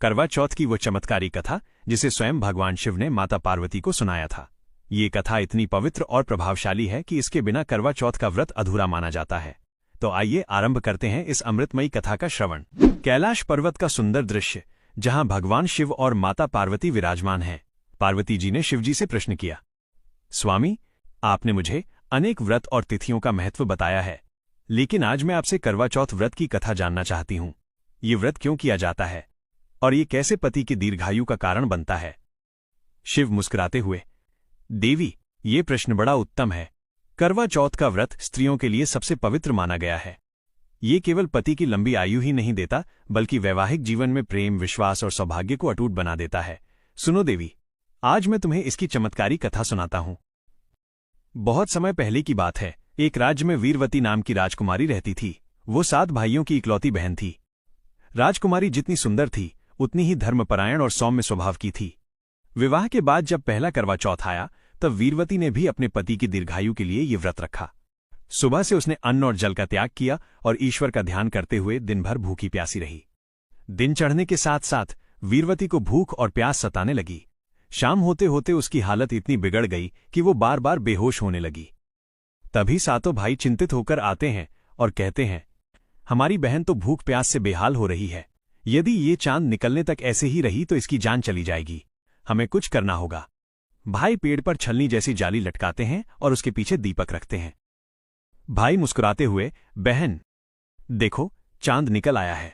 करवा चौथ की वो चमत्कारी कथा जिसे स्वयं भगवान शिव ने माता पार्वती को सुनाया था। ये कथा इतनी पवित्र और प्रभावशाली है कि इसके बिना करवा चौथ का व्रत अधूरा माना जाता है। तो आइए आरंभ करते हैं इस अमृतमयी कथा का श्रवण। कैलाश पर्वत का सुंदर दृश्य, जहां भगवान शिव और माता पार्वती विराजमान हैं। पार्वती जी ने शिवजी से प्रश्न किया, स्वामी, आपने मुझे अनेक व्रत और तिथियों का महत्व बताया है, लेकिन आज मैं आपसे करवा चौथ व्रत की कथा जानना चाहती हूं। ये व्रत क्यों किया जाता है और ये कैसे पति की दीर्घायु का कारण बनता है? शिव मुस्कुराते हुए, देवी, ये प्रश्न बड़ा उत्तम है। करवा चौथ का व्रत स्त्रियों के लिए सबसे पवित्र माना गया है। ये केवल पति की लंबी आयु ही नहीं देता, बल्कि वैवाहिक जीवन में प्रेम, विश्वास और सौभाग्य को अटूट बना देता है। सुनो देवी, आज मैं तुम्हें इसकी चमत्कारी कथा सुनाता हूं। बहुत समय पहले की बात है। एक राज्य में वीरवती नाम की राजकुमारी रहती थी। वो 7 भाइयों की इकलौती बहन थी। राजकुमारी जितनी सुंदर थी, उतनी ही धर्मपरायण और सौम्य स्वभाव की थी। विवाह के बाद जब पहला करवा चौथ आया, तब वीरवती ने भी अपने पति की दीर्घायु के लिए ये व्रत रखा। सुबह से उसने अन्न और जल का त्याग किया और ईश्वर का ध्यान करते हुए दिन भर भूखी प्यासी रही। दिन चढ़ने के साथ साथ वीरवती को भूख और प्यास सताने लगी। शाम होते होते उसकी हालत इतनी बिगड़ गई कि वो बार बार बेहोश होने लगी। तभी सातों भाई चिंतित होकर आते हैं और कहते हैं, हमारी बहन तो भूख प्यास से बेहाल हो रही है। यदि ये चांद निकलने तक ऐसे ही रही तो इसकी जान चली जाएगी। हमें कुछ करना होगा। भाई पेड़ पर छलनी जैसी जाली लटकाते हैं और उसके पीछे दीपक रखते हैं। भाई मुस्कुराते हुए, बहन देखो, चांद निकल आया है,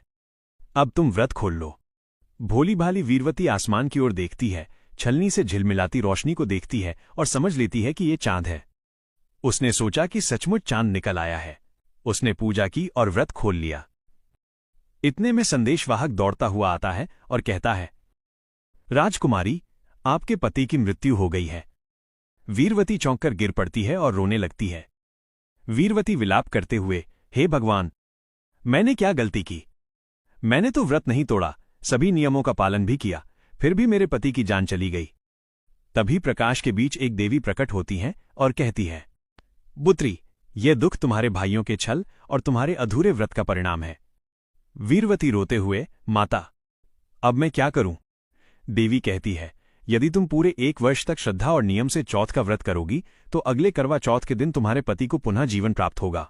अब तुम व्रत खोल लो। भोली भाली वीरवती आसमान की ओर देखती है, छलनी से झिलमिलाती रोशनी को देखती है और समझ लेती है कि ये चांद है। उसने सोचा कि सचमुच चांद निकल आया है। उसने पूजा की और व्रत खोल लिया। इतने में संदेशवाहक दौड़ता हुआ आता है और कहता है, राजकुमारी, आपके पति की मृत्यु हो गई है। वीरवती चौंककर गिर पड़ती है और रोने लगती है। वीरवती विलाप करते हुए, हे भगवान, मैंने क्या गलती की? मैंने तो व्रत नहीं तोड़ा, सभी नियमों का पालन भी किया, फिर भी मेरे पति की जान चली गई। तभी प्रकाश के बीच एक देवी प्रकट होती हैं और कहती है, पुत्री, यह दुख तुम्हारे भाइयों के छल और तुम्हारे अधूरे व्रत का परिणाम है। वीरवती रोते हुए, माता, अब मैं क्या करूं? देवी कहती है, यदि तुम पूरे 1 वर्ष तक श्रद्धा और नियम से चौथ का व्रत करोगी तो अगले करवा चौथ के दिन तुम्हारे पति को पुनः जीवन प्राप्त होगा।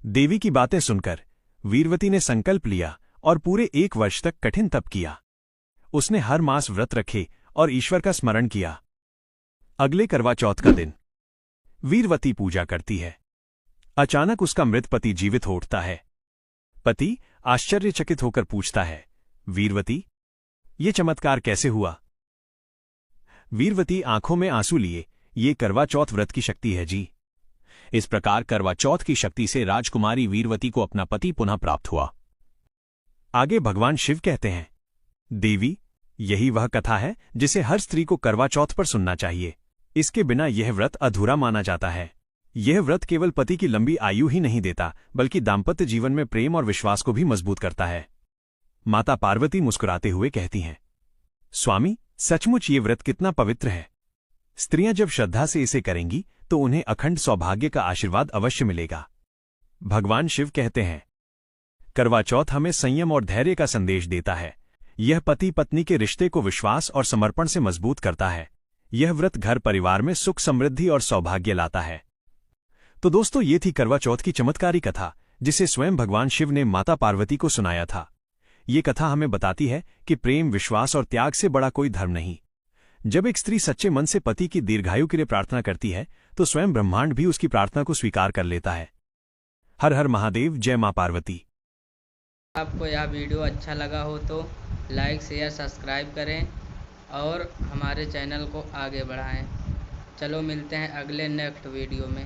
देवी की बातें सुनकर वीरवती ने संकल्प लिया और पूरे 1 वर्ष तक कठिन तप किया। उसने हर मास व्रत रखे और ईश्वर का स्मरण किया। अगले करवा चौथ का दिन वीरवती पूजा करती है। अचानक उसका मृत पति जीवित हो उठता है। पति आश्चर्यचकित होकर पूछता है, वीरवती, ये चमत्कार कैसे हुआ? वीरवती आंखों में आंसू लिए, ये करवा चौथ व्रत की शक्ति है जी। इस प्रकार करवा चौथ की शक्ति से राजकुमारी वीरवती को अपना पति पुनः प्राप्त हुआ। आगे भगवान शिव कहते हैं, देवी, यही वह कथा है जिसे हर स्त्री को करवा चौथ पर सुनना चाहिए। इसके बिना यह व्रत अधूरा माना जाता है। यह व्रत केवल पति की लंबी आयु ही नहीं देता, बल्कि दाम्पत्य जीवन में प्रेम और विश्वास को भी मजबूत करता है। माता पार्वती मुस्कुराते हुए कहती हैं, स्वामी, सचमुच ये व्रत कितना पवित्र है। स्त्रियां जब श्रद्धा से इसे करेंगी तो उन्हें अखंड सौभाग्य का आशीर्वाद अवश्य मिलेगा। भगवान शिव कहते हैं, करवा चौथ हमें संयम और धैर्य का संदेश देता है। यह पति पत्नी के रिश्ते को विश्वास और समर्पण से मजबूत करता है। यह व्रत घर परिवार में सुख, समृद्धि और सौभाग्य लाता है। तो दोस्तों, ये थी करवा चौथ की चमत्कारी कथा जिसे स्वयं भगवान शिव ने माता पार्वती को सुनाया था। ये कथा हमें बताती है कि प्रेम, विश्वास और त्याग से बड़ा कोई धर्म नहीं। जब एक स्त्री सच्चे मन से पति की दीर्घायु के लिए प्रार्थना करती है तो स्वयं ब्रह्मांड भी उसकी प्रार्थना को स्वीकार कर लेता है। हर हर महादेव, जय मां पार्वती। आपको यह वीडियो अच्छा लगा हो तो लाइक, शेयर, सब्सक्राइब करें और हमारे चैनल को आगे बढ़ाएं। चलो मिलते हैं अगले नेक्स्ट वीडियो में।